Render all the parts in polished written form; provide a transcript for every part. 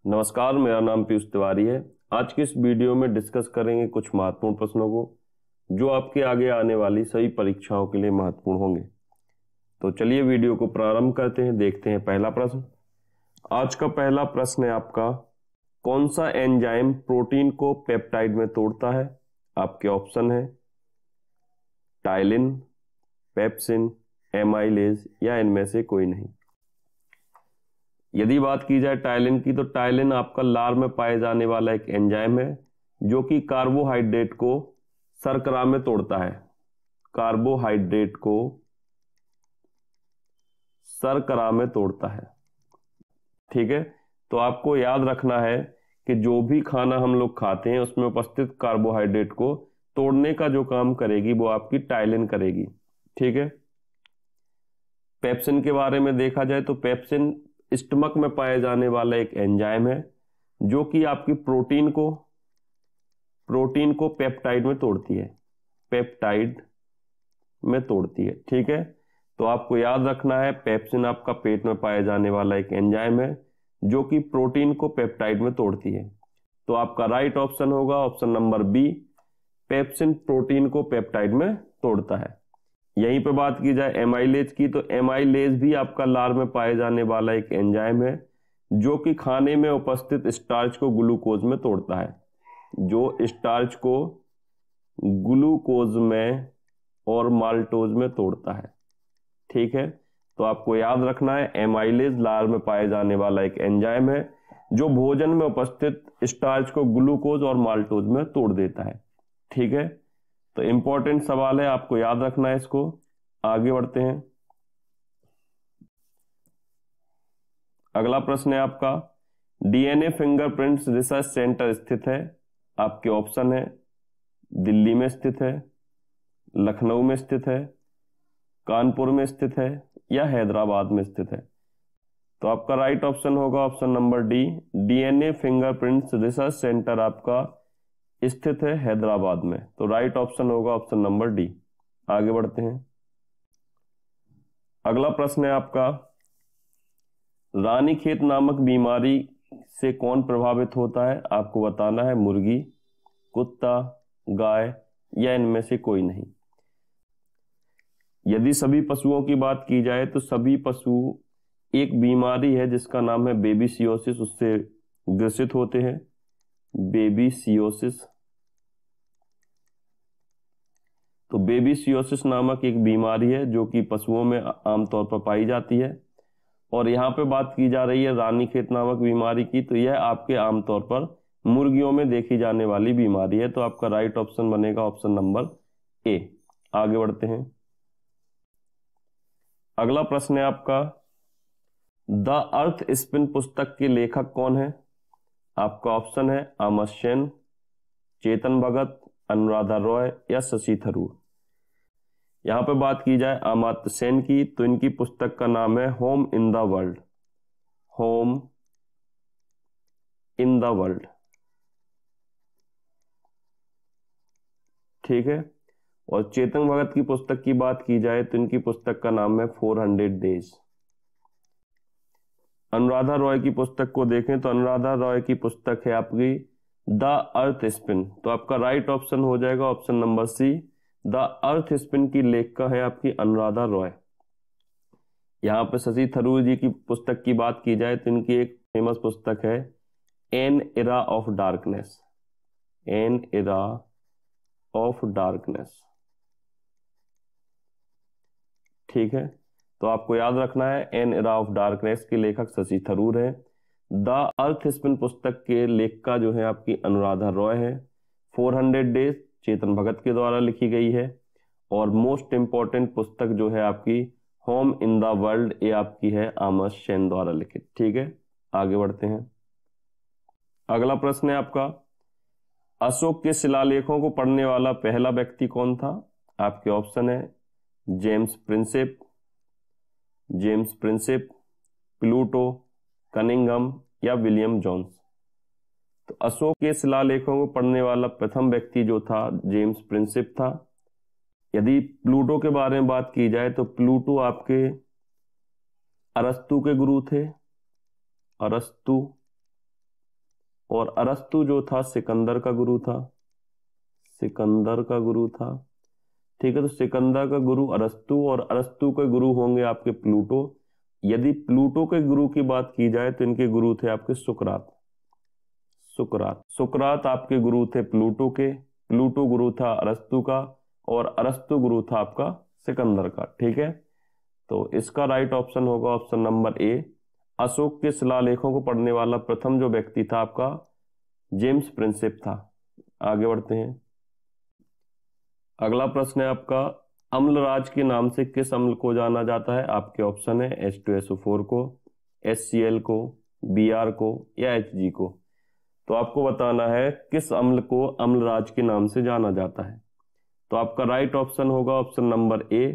नमस्कार, मेरा नाम पीयूष तिवारी है। आज की इस वीडियो में डिस्कस करेंगे कुछ महत्वपूर्ण प्रश्नों को जो आपके आगे आने वाली सभी परीक्षाओं के लिए महत्वपूर्ण होंगे। तो चलिए वीडियो को प्रारंभ करते हैं। देखते हैं पहला प्रश्न। आज का पहला प्रश्न है आपका, कौन सा एंजाइम प्रोटीन को पेप्टाइड में तोड़ता है? आपके ऑप्शन है टाइलिन, पेप्सिन, एमाइलेज या इनमें से कोई नहीं। यदि बात की जाए टाइलिन की, तो टाइलिन आपका लार में पाए जाने वाला एक एंजाइम है जो कि कार्बोहाइड्रेट को शर्करा में तोड़ता है। कार्बोहाइड्रेट को शर्करा में तोड़ता है। ठीक है, तो आपको याद रखना है कि जो भी खाना हम लोग खाते हैं उसमें उपस्थित कार्बोहाइड्रेट को तोड़ने का जो काम करेगी वो आपकी टाइलिन करेगी। ठीक है, पेप्सिन के बारे में देखा जाए तो पेप्सिन स्टमक में पाए जाने वाला एक एंजाइम है जो कि आपकी प्रोटीन को पेप्टाइड में तोड़ती है। पेप्टाइड में तोड़ती है। ठीक है, तो आपको याद रखना है पेप्सिन आपका पेट में पाए जाने वाला एक एंजाइम है जो कि प्रोटीन को पेप्टाइड में तोड़ती है। तो आपका राइट ऑप्शन होगा option number B, pepsin protein को पेप्टाइड में तोड़ता है। यहीं पे बात की जाए एमाइलेज की, तो एमाइलेज भी आपका लार में पाए जाने वाला एक एंजाइम है जो कि खाने में उपस्थित स्टार्च को ग्लूकोज में तोड़ता है। जो स्टार्च को ग्लूकोज में और माल्टोज में तोड़ता है। ठीक है, तो आपको याद रखना है एमाइलेज लार में पाए जाने वाला एक एंजाइम है जो भोजन में उपस्थित स्टार्च को ग्लूकोज और माल्टोज में तोड़ देता है। ठीक है, तो इंपॉर्टेंट सवाल है, आपको याद रखना है इसको। आगे बढ़ते हैं। अगला प्रश्न है आपका, डीएनए फिंगरप्रिंट्स रिसर्च सेंटर स्थित है? आपके ऑप्शन है दिल्ली में स्थित है, लखनऊ में स्थित है, कानपुर में स्थित है या हैदराबाद में स्थित है। तो आपका राइट ऑप्शन होगा option number D, DNA fingerprints research centre आपका स्थित है हैदराबाद में। तो राइट ऑप्शन होगा ऑप्शन नंबर डी। आगे बढ़ते हैं। अगला प्रश्न है आपका, रानीखेत नामक बीमारी से कौन प्रभावित होता है? आपको बताना है मुर्गी, कुत्ता, गाय या इनमें से कोई नहीं। यदि सभी पशुओं की बात की जाए तो सभी पशु एक बीमारी है जिसका नाम है बेबीसियोसिस, उससे ग्रसित होते हैं। बेबीसियोसिस। तो बेबीसियोसिस नामक एक बीमारी है जो कि पशुओं में आमतौर पर पाई जाती है। और यहाँ पे बात की जा रही है रानीखेत नामक बीमारी की, तो यह आपके आमतौर पर मुर्गियों में देखी जाने वाली बीमारी है। तो आपका राइट ऑप्शन बनेगा ऑप्शन नंबर ए। आगे बढ़ते हैं। अगला प्रश्न है आपका, द अर्थ स्पिन पुस्तक के लेखक कौन है? आपका ऑप्शन है अमर्त्य सेन, चेतन भगत, अनुराधा रॉय या शशि थरूर। यहां पे बात की जाए अमर्त्य सेन की, तो इनकी पुस्तक का नाम है home in the world. Home in the world. ठीक है, और चेतन भगत की पुस्तक की बात की जाए तो इनकी पुस्तक का नाम है 400 डेज। अनुराधा रॉय की पुस्तक को देखें तो अनुराधा रॉय की पुस्तक है आपकी द अर्थ स्पिन। तो आपका राइट ऑप्शन हो जाएगा option number C, the earth spin की लेखिका है आपकी अनुराधा रॉय। यहां पर शशि थरूर जी की पुस्तक की बात की जाए तो इनकी एक फेमस पुस्तक है an era of darkness. An era of darkness. ठीक है, तो आपको याद रखना है एन एरा ऑफ डार्कनेस के लेखक शशि थरूर है। द अर्थ स्पिन पुस्तक के लेखिका जो है आपकी अनुराधा रॉय है। 400 डेज चेतन भगत के द्वारा लिखी गई है। और मोस्ट इंपॉर्टेंट पुस्तक जो है आपकी होम इन द वर्ल्ड, ये आपकी है अमर्त्य सेन द्वारा लिखित। ठीक है, आगे बढ़ते हैं। अगला प्रश्न है आपका, अशोक के शिलालेखों को पढ़ने वाला पहला व्यक्ति कौन था? आपके ऑप्शन है जेम्स प्रिंसेप, प्लूटो, कनिंघम या विलियम जोन्स। तो अशोक के शिलालेखों को पढ़ने वाला प्रथम व्यक्ति जो था जेम्स प्रिंसेप था। यदि प्लूटो के बारे में बात की जाए तो प्लूटो आपके अरस्तु के गुरु थे। अरस्तु और अरस्तु जो था सिकंदर का गुरु था, सिकंदर का गुरु था। ठीक है, तो सिकंदर का गुरु अरस्तु, और अरस्तु के गुरु होंगे आपके प्लूटो। यदि प्लूटो के गुरु की बात की जाए तो इनके गुरु थे आपके सुकरात। सुकरात आपके गुरु थे प्लूटो के, प्लूटो गुरु था अरस्तु का, और अरस्तु गुरु था आपका सिकंदर का। ठीक है, तो इसका राइट ऑप्शन होगा ऑप्शन नंबर ए। अशोक के शिलालेखों को पढ़ने वाला प्रथम जो व्यक्ति था आपका जेम्स प्रिंसेप था। आगे बढ़ते हैं। अगला प्रश्न है आपका, अम्लराज के नाम से किस अम्ल को जाना जाता है? आपके ऑप्शन है H2SO4 को, HCl को, Br को या Hg को। तो आपको बताना है किस अम्ल को अम्लराज के नाम से जाना जाता है। तो आपका राइट ऑप्शन होगा ऑप्शन नंबर ए,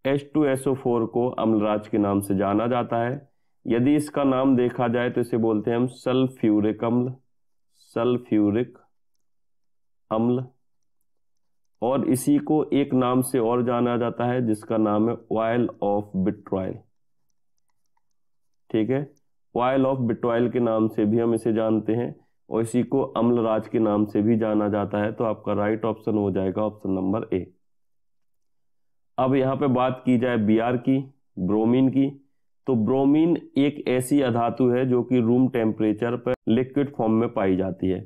H2SO4 को अम्लराज के नाम से जाना जाता है। यदि इसका नाम देखा जाए तो इसे बोलते हैं हम सल्फ्यूरिक अम्ल, सल्फ्यूरिक अम्ल। और इसी को एक नाम से और जाना जाता है जिसका नाम है ऑयल ऑफ विट्रॉयल। ठीक है, ऑयल ऑफ विट्रॉयल के नाम से भी हम इसे जानते हैं, और इसी को अम्लराज के नाम से भी जाना जाता है। तो आपका राइट ऑप्शन हो जाएगा ऑप्शन नंबर ए। अब यहाँ पे बात की जाए Br की, ब्रोमीन की, तो ब्रोमीन एक ऐसी अधातु है जो कि रूम टेम्परेचर पर लिक्विड फॉर्म में पाई जाती है।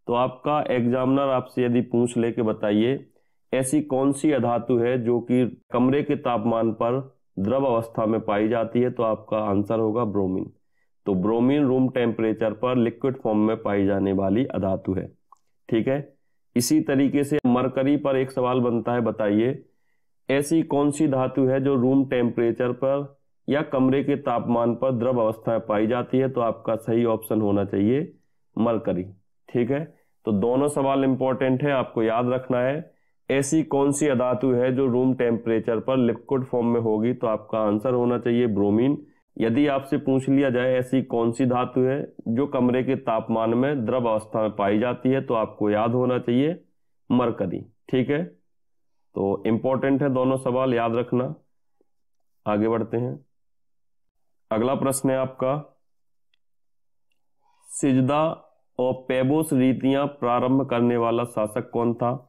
तो आपका एग्जामिनर आपसे यदि पूछ ले कि बताइए ऐसी कौन सी अधातु है जो कि कमरे के तापमान पर द्रव अवस्था में पाई जाती है, तो आपका आंसर होगा ब्रोमीन। तो ब्रोमीन रूम टेम्परेचर पर लिक्विड फॉर्म में पाई जाने वाली अधातु है। ठीक है, इसी तरीके से मरकरी पर एक सवाल बनता है, बताइए ऐसी कौन सी धातु है जो रूम टेम्परेचर पर या कमरे के तापमान पर द्रव अवस्था में पाई जाती है? तो आपका सही ऑप्शन होना चाहिए मरकरी। ठीक है, तो दोनों सवाल इंपॉर्टेंट है, आपको याद रखना है ऐसी कौन सी अधातु है जो रूम टेम्परेचर पर लिक्विड फॉर्म में होगी, तो आपका आंसर होना चाहिए ब्रोमीन। यदि आपसे पूछ लिया जाए ऐसी कौन सी धातु है जो कमरे के तापमान में द्रव अवस्था में पाई जाती है, तो आपको याद होना चाहिए मरकरी। ठीक है, तो इंपॉर्टेंट है दोनों सवाल, याद रखना। आगे बढ़ते हैं। अगला प्रश्न है आपका, सिजदा और पेबोस रीतियां प्रारंभ करने वाला शासक कौन था?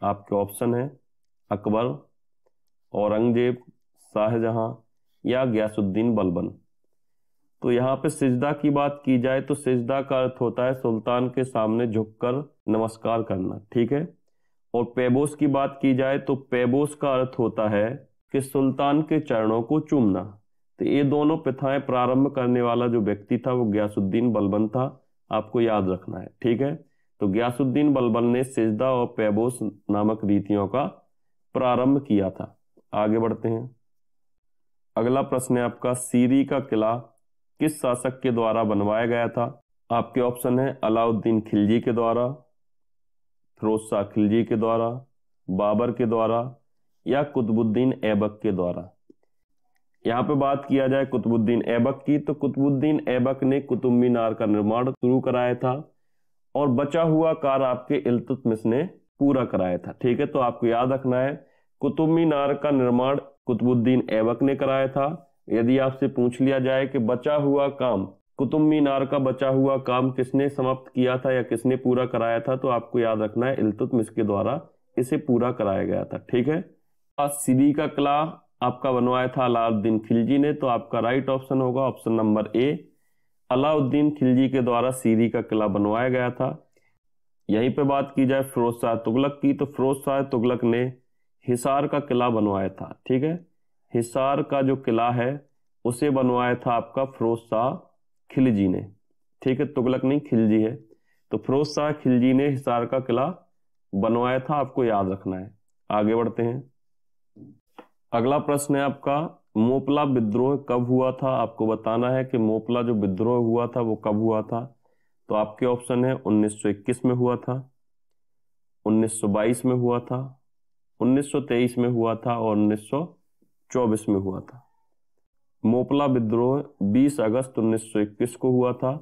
आपके ऑप्शन है अकबर, औरंगजेब, शाहजहां या गयासुद्दीन बलबन। तो यहाँ पे सिजदा की बात की जाए तो सिजदा का अर्थ होता है सुल्तान के सामने झुककर नमस्कार करना। ठीक है, और पेबोस की बात की जाए तो पेबोस का अर्थ होता है कि सुल्तान के चरणों को चूमना। तो ये दोनों प्रथाएं प्रारंभ करने वाला जो व्यक्ति था वो गयासुद्दीन बलबन था, आपको याद रखना है। ठीक है, तो गयासुद्दीन बलबन ने सिजदा और पेबोस नामक रीतियों का प्रारंभ किया था। आगे बढ़ते हैं। अगला प्रश्न है आपका, सीरी का किला किस शासक के द्वारा बनवाया गया था? आपके ऑप्शन है अलाउद्दीन खिलजी के द्वारा, फिरोज शाह खिलजी के द्वारा, बाबर के द्वारा या कुतुबुद्दीन ऐबक के द्वारा। यहाँ पे बात किया जाए कुतुबुद्दीन ऐबक की, तो कुतुबुद्दीन ऐबक ने कुतुब मीनार का निर्माण शुरू कराया था और बचा हुआ कार्य आपके इल्तुतमिश ने पूरा कराया था। ठीक है, तो आपको याद रखना है कुतुब मीनार का निर्माण कुतुबुद्दीन ऐबक ने कराया था। यदि आपसे पूछ लिया जाए कि बचा हुआ काम, कुतुब मीनार का बचा हुआ काम किसने समाप्त किया था या किसने पूरा कराया था, तो आपको याद रखना है इल्तुतमिश के द्वारा इसे पूरा कराया गया था। ठीक है, सीरी का किला आपका बनवाया था अलाउद्दीन खिलजी ने, तो आपका राइट ऑप्शन होगा option number A, Alauddin Khilji के द्वारा सीरी का किला बनवाया गया था। यहीं पे बात की जाए फिरोज शाह तुगलक की, तो फिरोज शाह तुगलक ने हिसार का किला बनवाया था। ठीक है, हिसार का जो किला है उसे बनवाया था आपका फिरोज शाह खिलजी ने। ठीक है, तुगलक नहीं खिलजी है, तो फिरोज शाह खिलजी ने हिसार का किला बनवाया था, आपको याद रखना है। आगे बढ़ते हैं। अगला प्रश्न है आपका, मोपला विद्रोह कब हुआ था? आपको बताना है कि मोपला जो विद्रोह हुआ था वो कब हुआ था। तो आपके ऑप्शन है 1921 में हुआ था, 1922 में हुआ था, 1923 में हुआ था और 1924 में हुआ था। मोपला विद्रोह 20 अगस्त 1921 को हुआ था,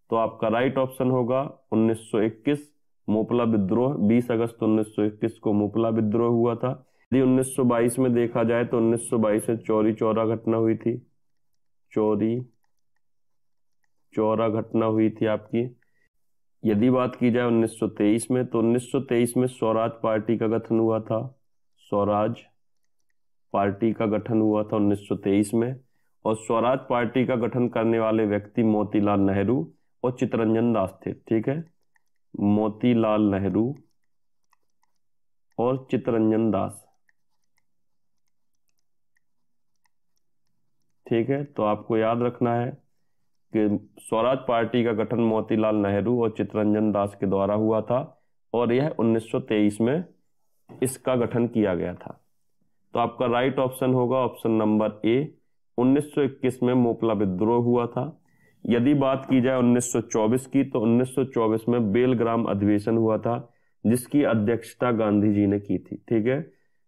तो आपका राइट ऑप्शन होगा 1921। मोपला विद्रोह 20 अगस्त 1921 को मोपला विद्रोह हुआ था। यदि 1922 में देखा जाए तो 1922 में चौरी चौरा घटना हुई थी, चौरी चौरा घटना हुई थी आपकी। यदि बात की जाए 1923 में, तो 1923 में स्वराज पार्टी का गठन हुआ था। स्वराज पार्टी का गठन हुआ था 1923 में, और स्वराज पार्टी का गठन करने वाले व्यक्ति मोतीलाल नेहरू और चित्तरंजन दास थे। ठीक है, मोतीलाल नेहरू और चित्तरंजन दास। ठीक है, तो आपको याद रखना है कि स्वराज पार्टी का गठन मोतीलाल नेहरू और चित्तरंजन दास के द्वारा हुआ था, और यह 1923 में इसका गठन किया गया था। तो आपका राइट ऑप्शन होगा ऑप्शन नंबर ए, 1921 में मोपला विद्रोह हुआ था। यदि बात की जाए 1924 की, तो 1924 में बेलग्राम अधिवेशन हुआ था, जिसकी अध्यक्षता गांधी जी ने की थी। ठीक है,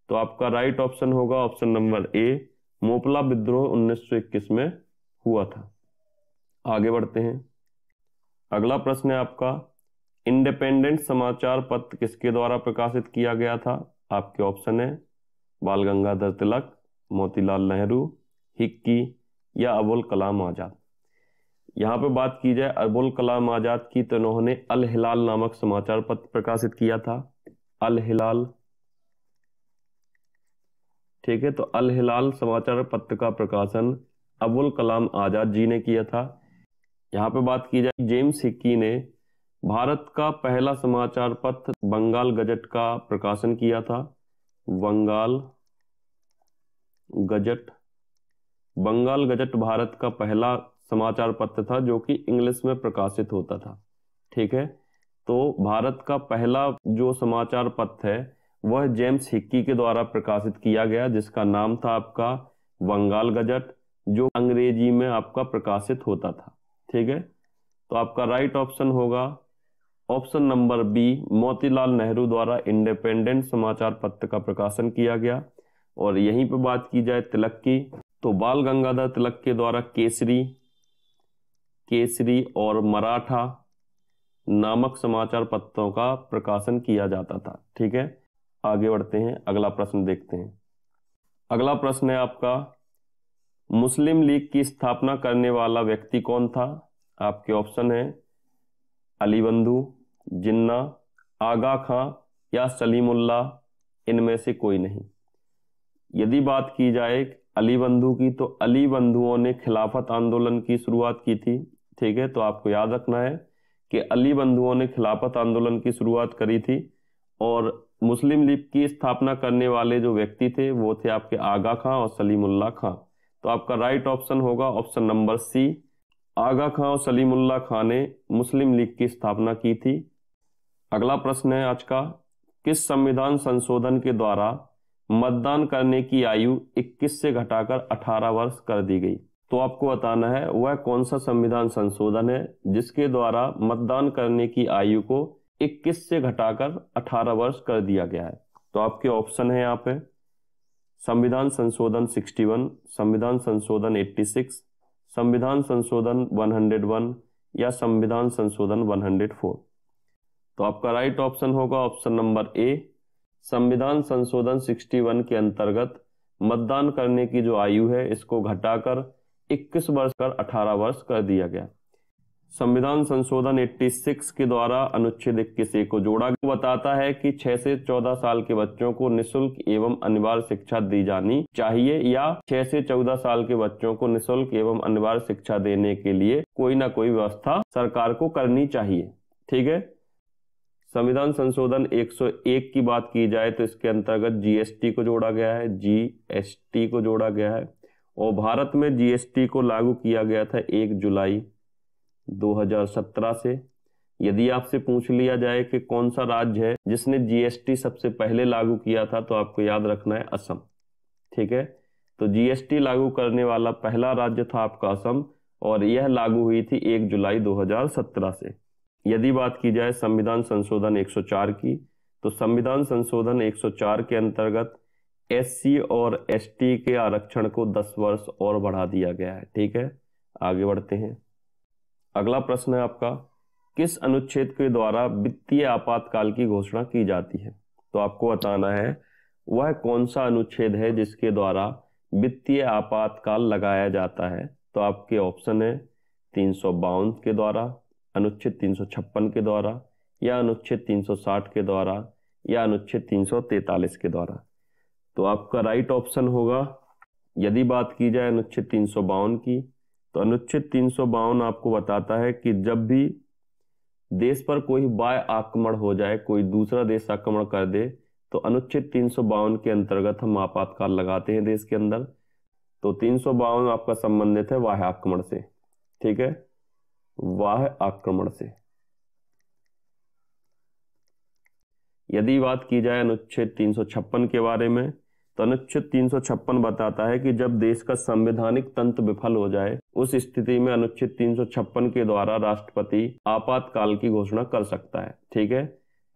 तो आपका राइट ऑप्शन होगा ऑप्शन नंबर ए, मोपला विद्रोह 1921 में हुआ था। आगे बढ़ते हैं। अगला प्रश्न है आपका, इंडिपेंडेंट समाचार पत्र किसके द्वारा प्रकाशित किया गया था? आपके ऑप्शन है बाल गंगाधर तिलक, मोतीलाल नेहरू, हिक्की या अबुल कलाम आजाद। यहाँ पे बात की जाए अबुल कलाम आजाद की, तो इन्होंने अल हिलाल नामक समाचार पत्र प्रकाशित किया था। अल हिलाल। ठीक है, तो अल हिलाल समाचार पत्र का प्रकाशन अबुल कलाम आजाद जी ने किया था। यहाँ पे बात की जाए जेम्स हिक्की ने भारत का पहला समाचार पत्र बंगाल गजट का प्रकाशन किया था। बंगाल गजट। बंगाल गजट भारत का पहला समाचार पत्र था जो कि इंग्लिश में प्रकाशित होता था। ठीक है, तो भारत का पहला जो समाचार पत्र है वह जेम्स हिक्की के द्वारा प्रकाशित किया गया, जिसका नाम था आपका बंगाल गजट, जो अंग्रेजी में आपका प्रकाशित होता था। ठीक है, तो आपका राइट ऑप्शन होगा option number B, Motilal Nehru द्वारा इंडिपेंडेंट समाचार पत्र का प्रकाशन किया गया। और यहीं पे बात की जाए तिलक की, तो बाल गंगाधर तिलक के द्वारा केसरी और मराठा नामक समाचार पत्रों का प्रकाशन किया जाता था। ठीक है, आगे बढ़ते हैं, अगला प्रश्न देखते हैं। अगला प्रश्न है आपका, मुस्लिम लीग की स्थापना करने वाला व्यक्ति कौन था? आपके ऑप्शन है अली बंधु, जिन्ना, आगा खां या सलीमुल्लाह, इनमें से कोई नहीं। यदि बात की जाए अली बंधु की, तो अली बंधुओं ने खिलाफत आंदोलन की शुरुआत की थी। ठीक है, तो आपको याद रखना है कि अली बंधुओं ने खिलाफत आंदोलन की शुरुआत करी थी, और मुस्लिम लीग की स्थापना करने वाले जो व्यक्ति थे वो थे आपके आगा खां और सलीमुल्लाह खां। तो आपका राइट ऑप्शन होगा ऑप्शन नंबर सी, आगा खां और सलीमुल्लाह खां ने मुस्लिम लीग की स्थापना की थी। अगला प्रश्न है आज का, किस संविधान संशोधन के द्वारा मतदान करने की आयु 21 से घटाकर 18 वर्ष कर दी गई? तो आपको बताना है वह कौन सा संविधान संशोधन है जिसके द्वारा मतदान करने की आयु को 21 से घटाकर 18 वर्ष कर दिया गया है। तो आपके ऑप्शन है यहाँ पे संविधान संशोधन 61, संविधान संशोधन 86, संविधान संशोधन 101 या संविधान संशोधन 104। तो आपका राइट ऑप्शन होगा ऑप्शन नंबर ए, संविधान संशोधन 61 के अंतर्गत मतदान करने की जो आयु है इसको घटाकर 21 वर्ष कर 18 वर्ष कर दिया गया। संविधान संशोधन 86 के द्वारा अनुच्छेद 21A को जोड़ा गया, बताता है कि 6 से 14 साल के बच्चों को निःशुल्क एवं अनिवार्य शिक्षा दी जानी चाहिए, या 6 से 14 साल के बच्चों को निःशुल्क एवं अनिवार्य शिक्षा देने के लिए कोई ना कोई व्यवस्था सरकार को करनी चाहिए। ठीक है, संविधान संशोधन 101 की बात की जाए तो इसके अंतर्गत जीएसटी को जोड़ा गया है, जीएसटी को जोड़ा गया है, और भारत में जीएसटी को लागू किया गया था 1 जुलाई 2017 से। यदि आपसे पूछ लिया जाए कि कौन सा राज्य है जिसने जीएसटी सबसे पहले लागू किया था, तो आपको याद रखना है असम। ठीक है, तो जीएसटी लागू करने वाला पहला राज्य था आपका असम, और यह लागू हुई थी 1 जुलाई 2017 से। यदि बात की जाए संविधान संशोधन 104 की, तो संविधान संशोधन 104 के अंतर्गत एससी और एसटी के आरक्षण को 10 वर्ष और बढ़ा दिया गया है। ठीक है, आगे बढ़ते हैं। अगला प्रश्न है आपका, किस अनुच्छेद के द्वारा वित्तीय आपातकाल की घोषणा की जाती है? तो आपको बताना है वह कौन सा अनुच्छेद है जिसके द्वारा वित्तीय आपातकाल लगाया जाता है। तो आपके ऑप्शन है 352 के द्वारा, अनुच्छेद 356 के द्वारा या अनुच्छेद 360 के द्वारा या अनुच्छेद 343 के द्वारा। तो आपका राइट ऑप्शन होगा, यदि बात की जाए अनुच्छेद 352 की, तो अनुच्छेद 352 आपको बताता है कि जब भी देश पर कोई बाह्य आक्रमण हो जाए, कोई दूसरा देश आक्रमण कर दे, तो अनुच्छेद 352 के अंतर्गत हम आपातकाल लगाते हैं देश के अंदर। तो 352 आपका संबंधित है बाह्य आक्रमण से, ठीक है, बाह्य आक्रमण से। यदि बात की जाए अनुच्छेद 356 के बारे में, तो अनुच्छेद 356 बताता है कि जब देश का संवैधानिक तंत्र विफल हो जाए, उस स्थिति में अनुच्छेद 356 के द्वारा राष्ट्रपति आपातकाल की घोषणा कर सकता है, ठीक है।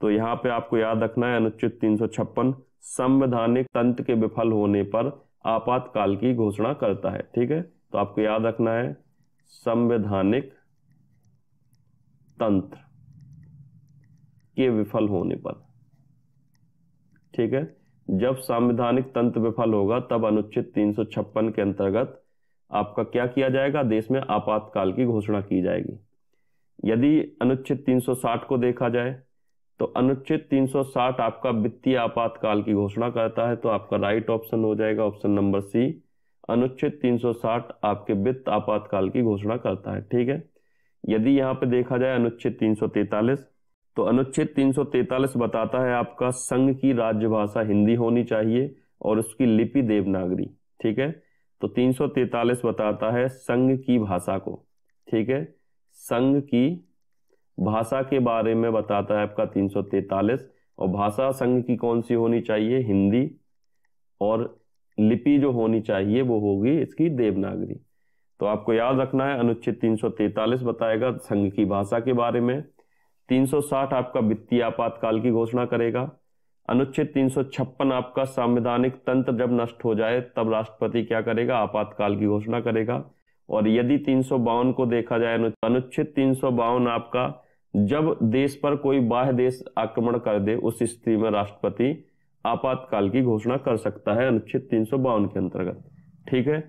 तो यहाँ पे आपको याद रखना है अनुच्छेद 356 संवैधानिक तंत्र के विफल होने पर आपातकाल की घोषणा करता है, ठीक है। तो आपको याद रखना है संवैधानिक तंत्र के विफल होने पर, ठीक है। जब संवैधानिक तंत्र विफल होगा तब अनुच्छेद 356 के अंतर्गत आपका क्या किया जाएगा, देश में आपातकाल की घोषणा की जाएगी। यदि अनुच्छेद 360 को देखा जाए, तो अनुच्छेद 360 आपका वित्तीय आपातकाल की घोषणा करता है। तो आपका राइट ऑप्शन हो जाएगा ऑप्शन नंबर सी, अनुच्छेद 360 आपके वित्त आपातकाल की घोषणा करता है, ठीक है। यदि यहाँ पे देखा जाए अनुच्छेद 343, तो अनुच्छेद 343 बताता है आपका संघ की राजभाषा हिंदी होनी चाहिए और उसकी लिपि देवनागरी, ठीक है। तो 343 बताता है संघ की भाषा को, ठीक है, संघ की भाषा के बारे में बताता है आपका 343। और भाषा संघ की कौन सी होनी चाहिए, हिंदी, और लिपि जो होनी चाहिए वो होगी इसकी देवनागरी। तो आपको याद रखना है अनुच्छेद 343 बताएगा संघ की भाषा के बारे में, 360 आपका वित्तीय आपातकाल की घोषणा करेगा, अनुच्छेद 356 आपका संवैधानिक तंत्र जब नष्ट हो जाए तब राष्ट्रपति क्या करेगा, आपातकाल की घोषणा करेगा। और यदि 352 को देखा जाए, अनुच्छेद 352 आपका जब देश पर कोई बाह्य देश आक्रमण कर दे उस स्थिति में राष्ट्रपति आपातकाल की घोषणा कर सकता है अनुच्छेद 352 के अंतर्गत, ठीक है।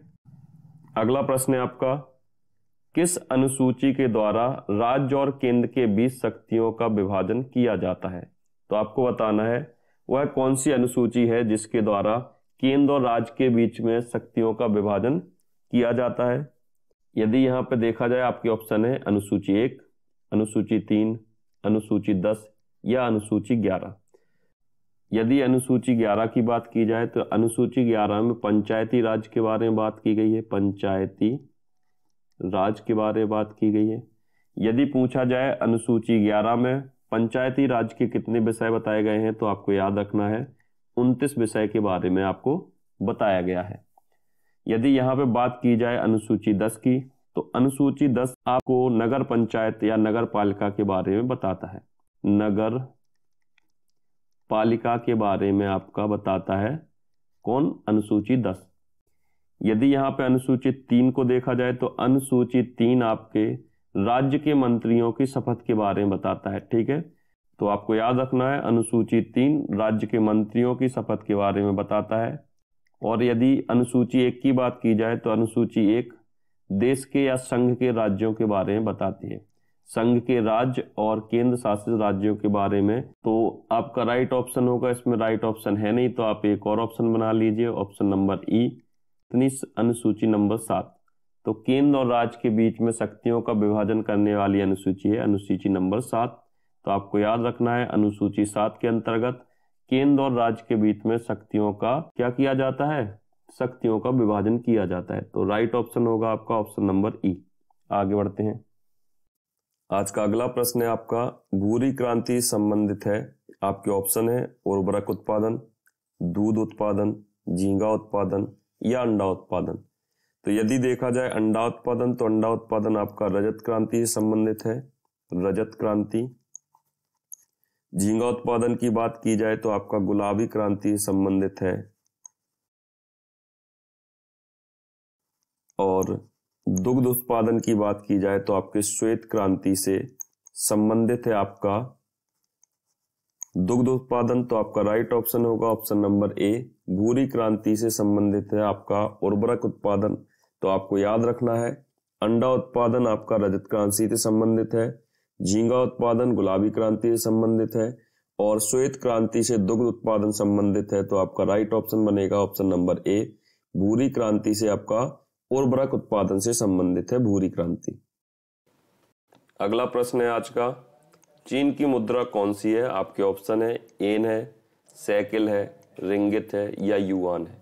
अगला प्रश्न है आपका, किस अनुसूची के द्वारा राज्य और केंद्र के बीच शक्तियों का विभाजन किया जाता है। तो आपको बताना है वह कौन सी अनुसूची है जिसके द्वारा केंद्र और राज्य के बीच में शक्तियों का विभाजन किया जाता है। यदि यहाँ पे देखा जाए आपके ऑप्शन है अनुसूची 1, अनुसूची 3, अनुसूची 10 या अनुसूची 11। यदि अनुसूची 11 की बात की जाए तो अनुसूची 11 में पंचायती राज के बारे में बात की गई है, पंचायती राज के बारे में बात की गई है। यदि पूछा जाए अनुसूची 11 में पंचायती राज के कितने विषय बताए गए हैं, तो आपको याद रखना है 29 विषय के बारे में आपको बताया गया है। यदि यहाँ पे बात की जाए अनुसूची 10 की, तो अनुसूची 10 आपको नगर पंचायत या नगर पालिका के बारे में बताता है, नगर पालिका के बारे में आपका बताता है कौन, अनुसूची 10। यदि यहाँ पे अनुसूची 3 को देखा जाए तो अनुसूची 3 आपके राज्य के मंत्रियों की शपथ के बारे में बताता है, ठीक है। तो आपको याद रखना है अनुसूची 3 राज्य के मंत्रियों की शपथ के बारे में बताता है। और यदि अनुसूची 1 की बात की जाए तो अनुसूची 1 देश के या संघ के राज्यों के बारे में बताती है, संघ के राज्य और केंद्र शासित राज्यों के बारे में। तो आपका राइट ऑप्शन होगा, इसमें राइट ऑप्शन है नहीं तो आप एक और ऑप्शन बना लीजिए, ऑप्शन नंबर ई, अनुसूची नंबर 7। तो केंद्र और राज्य के बीच में शक्तियों का विभाजन करने वाली अनुसूची है अनुसूची नंबर 7। तो आपको याद रखना है अनुसूची 7 के अंतर्गत केंद्र और राज्य के बीच में शक्तियों का क्या किया जाता है, शक्तियों का विभाजन किया जाता है। तो राइट ऑप्शन होगा आपका ऑप्शन नंबर ई। आगे बढ़ते हैं। आज का अगला प्रश्न है आपका भूरी क्रांति संबंधित है। आपके ऑप्शन है उर्वरक उत्पादन, दूध उत्पादन, झींगा उत्पादन या अंडा उत्पादन। तो यदि देखा जाए अंडा उत्पादन, तो अंडा उत्पादन आपका रजत क्रांति से संबंधित है, रजत क्रांति। झींगा उत्पादन की बात की जाए तो आपका गुलाबी क्रांति से संबंधित है। और दुग्ध उत्पादन की बात की जाए तो आपके श्वेत क्रांति से संबंधित है आपका दुग्ध उत्पादन। तो आपका राइट ऑप्शन होगा ऑप्शन नंबर ए, भूरी क्रांति से संबंधित है आपका उर्वरक उत्पादन। तो आपको याद रखना है अंडा उत्पादन आपका रजत क्रांति से संबंधित है, झींगा उत्पादन गुलाबी क्रांति से संबंधित है और श्वेत क्रांति से दुग्ध उत्पादन संबंधित है। तो आपका राइट ऑप्शन बनेगा ऑप्शन नंबर ए। भूरी क्रांति से आपका उर्वरक उत्पादन से संबंधित है भूरी क्रांति। अगला प्रश्न है आज का, चीन की मुद्रा कौन सी है? आपके ऑप्शन है एन है, सैकिल है, रिंगित है या युआन है।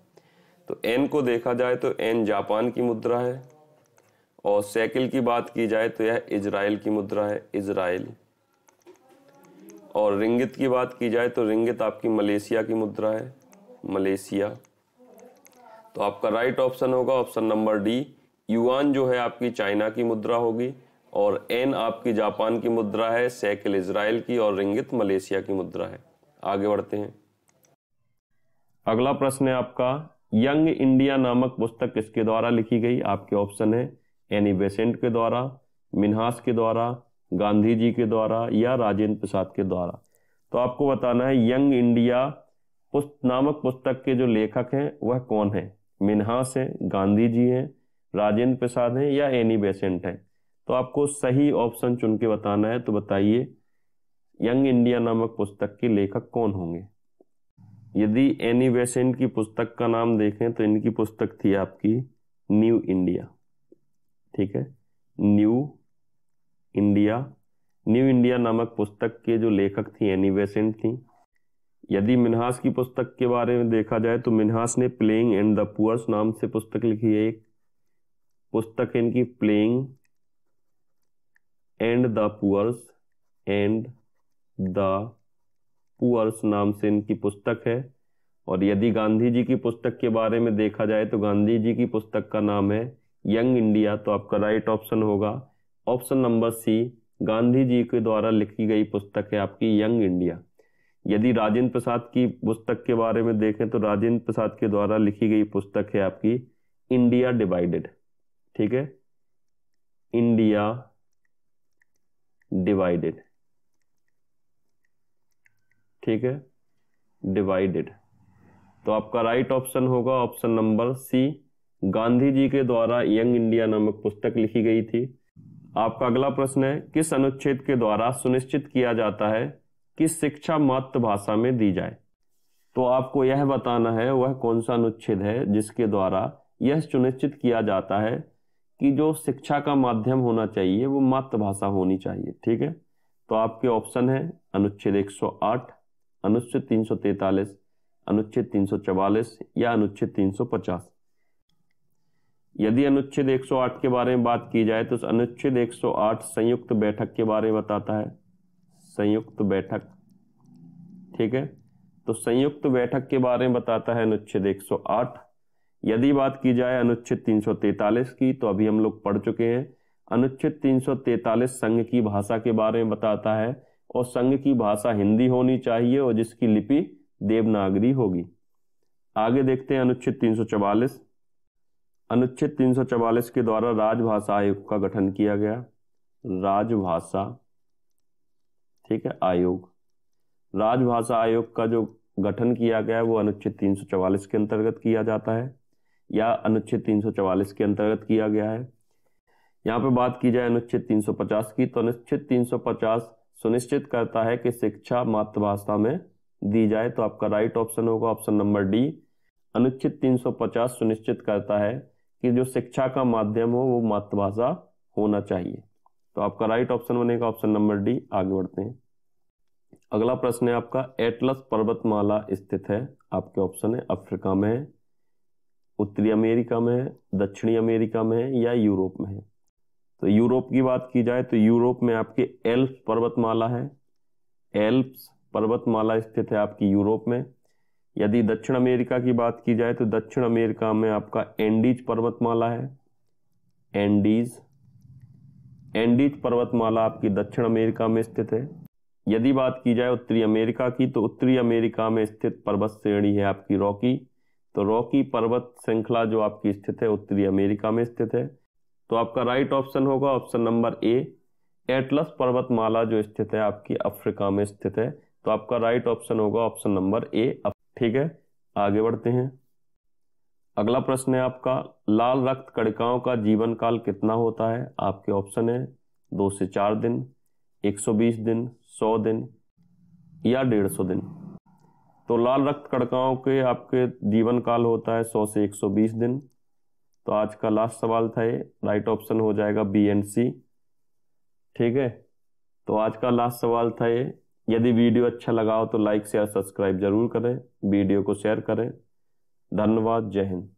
तो एन को देखा जाए तो एन जापान की मुद्रा है और सैकिल की बात की जाए तो यह इजराइल की मुद्रा है, इजराइल। और रिंगित की बात की जाए तो रिंगित आपकी मलेशिया की मुद्रा है, मलेशिया। तो आपका राइट ऑप्शन होगा ऑप्शन नंबर डी। युआन जो है आपकी चाइना की मुद्रा होगी और एन आपकी जापान की मुद्रा है, सैकिल इजराइल की और रिंगित मलेशिया की मुद्रा है। आगे बढ़ते हैं। अगला प्रश्न है आपका, यंग इंडिया नामक पुस्तक किसके द्वारा लिखी गई? आपके ऑप्शन है एनी बेसेंट के द्वारा, मिन्हास के द्वारा, गांधी जी के द्वारा या राजेंद्र प्रसाद के द्वारा। तो आपको बताना है यंग इंडिया नामक पुस्तक के जो लेखक हैं वह कौन है? मिन्हास है, गांधी जी हैं, राजेंद्र प्रसाद हैं या एनी बेसेंट है। तो आपको सही ऑप्शन चुन के बताना है। तो बताइए यंग इंडिया नामक पुस्तक के लेखक कौन होंगे? यदि एनी बेसेंट की पुस्तक का नाम देखें तो इनकी पुस्तक थी आपकी न्यू इंडिया। ठीक है, न्यू इंडिया नामक पुस्तक के जो लेखक थी एनी बेसेंट थी। यदि मिन्हास की पुस्तक के बारे में देखा जाए तो मिन्हास ने प्लेइंग एंड द पुअर्स नाम से पुस्तक लिखी है। एक पुस्तक है इनकी प्लेइंग एंड द पुअर्स नाम से इनकी पुस्तक है। और यदि गांधी जी की पुस्तक के बारे में देखा जाए तो गांधी जी की पुस्तक का नाम है यंग इंडिया। तो आपका राइट ऑप्शन होगा ऑप्शन नंबर सी। गांधी जी के द्वारा लिखी गई पुस्तक है आपकी यंग इंडिया। यदि राजेंद्र प्रसाद की पुस्तक के बारे में देखें तो राजेंद्र प्रसाद के द्वारा लिखी गई पुस्तक है आपकी इंडिया डिवाइडेड। ठीक है, इंडिया डिवाइडेड। ठीक है, डिवाइडेड। तो आपका राइट ऑप्शन होगा ऑप्शन नंबर सी। गांधी जी के द्वारा यंग इंडिया नामक पुस्तक लिखी गई थी। आपका अगला प्रश्न है, किस अनुच्छेद के द्वारा सुनिश्चित किया जाता है कि शिक्षा मातृभाषा में दी जाए? तो आपको यह बताना है वह कौन सा अनुच्छेद है जिसके द्वारा यह सुनिश्चित किया जाता है कि जो शिक्षा का माध्यम होना चाहिए वो मातृभाषा होनी चाहिए। ठीक है, तो आपके ऑप्शन है अनुच्छेद 108, अनुच्छेद 343, अनुच्छेद 344 या अनुच्छेद 350। यदि अनुच्छेद 108 के बारे में बात की जाए तो अनुच्छेद 108 संयुक्त बैठक के बारे में बताता है, संयुक्त बैठक। ठीक है, तो संयुक्त बैठक के बारे में बताता है अनुच्छेद 108। यदि बात की जाए अनुच्छेद 343 की तो अभी हम लोग पढ़ चुके हैं। अनुच्छेद 343 संघ की भाषा के बारे में बताता है और संघ की भाषा हिंदी होनी चाहिए और जिसकी लिपि देवनागरी होगी। आगे देखते हैं अनुच्छेद 344। अनुच्छेद 344 के द्वारा राजभाषा आयोग का गठन किया गया, राजभाषा। ठीक है, आयोग। राजभाषा आयोग का जो गठन किया गया है वो अनुच्छेद 344 के अंतर्गत किया जाता है या अनुच्छेद 344 के अंतर्गत किया गया है। यहाँ पे बात की जाए अनुच्छेद 350 की तो अनुच्छेद 350 सुनिश्चित करता है कि शिक्षा मातृभाषा में दी जाए। तो आपका राइट ऑप्शन होगा ऑप्शन नंबर डी। अनुच्छेद 350 सुनिश्चित करता है कि जो शिक्षा का माध्यम हो वो मातृभाषा होना चाहिए। तो आपका राइट ऑप्शन बनेगा ऑप्शन नंबर डी। आगे बढ़ते हैं। अगला प्रश्न है आपका, एटलस पर्वतमाला स्थित है? आपके ऑप्शन है अफ्रीका में है, उत्तरी अमेरिका में है, दक्षिणी अमेरिका में है या यूरोप में है। तो यूरोप की बात की जाए तो यूरोप में आपकी एल्प्स पर्वतमाला है, एल्प्स पर्वतमाला स्थित है आपकी यूरोप में। यदि दक्षिण अमेरिका की बात की जाए तो दक्षिण अमेरिका में आपका एंडीज पर्वतमाला है, एंडीज पर्वतमाला आपकी दक्षिण अमेरिका में स्थित है। यदि बात की जाए उत्तरी अमेरिका की तो उत्तरी अमेरिका में स्थित पर्वत श्रेणी है आपकी रॉकी। तो रॉकी पर्वत श्रृंखला जो आपकी स्थित है उत्तरी अमेरिका में स्थित है। तो आपका राइट ऑप्शन होगा ऑप्शन नंबर ए। एटलस पर्वतमाला जो स्थित है आपकी अफ्रीका में स्थित है। तो आपका राइट ऑप्शन होगा ऑप्शन नंबर ए। ठीक है, आगे बढ़ते हैं। अगला प्रश्न है आपका, लाल रक्त कणिकाओं का जीवन काल कितना होता है? आपके ऑप्शन है 2 से 4 दिन, 120 दिन, 100 दिन या 150 दिन। तो लाल रक्त कणिकाओं के आपके जीवन काल होता है 100 से 120 दिन। तो आज का लास्ट सवाल था ये, राइट ऑप्शन हो जाएगा बी एंड सी। ठीक है, तो आज का लास्ट सवाल था ये। यदि वीडियो अच्छा लगा हो तो लाइक शेयर सब्सक्राइब जरूर करें, वीडियो को शेयर करें। धन्यवाद, जय हिंद।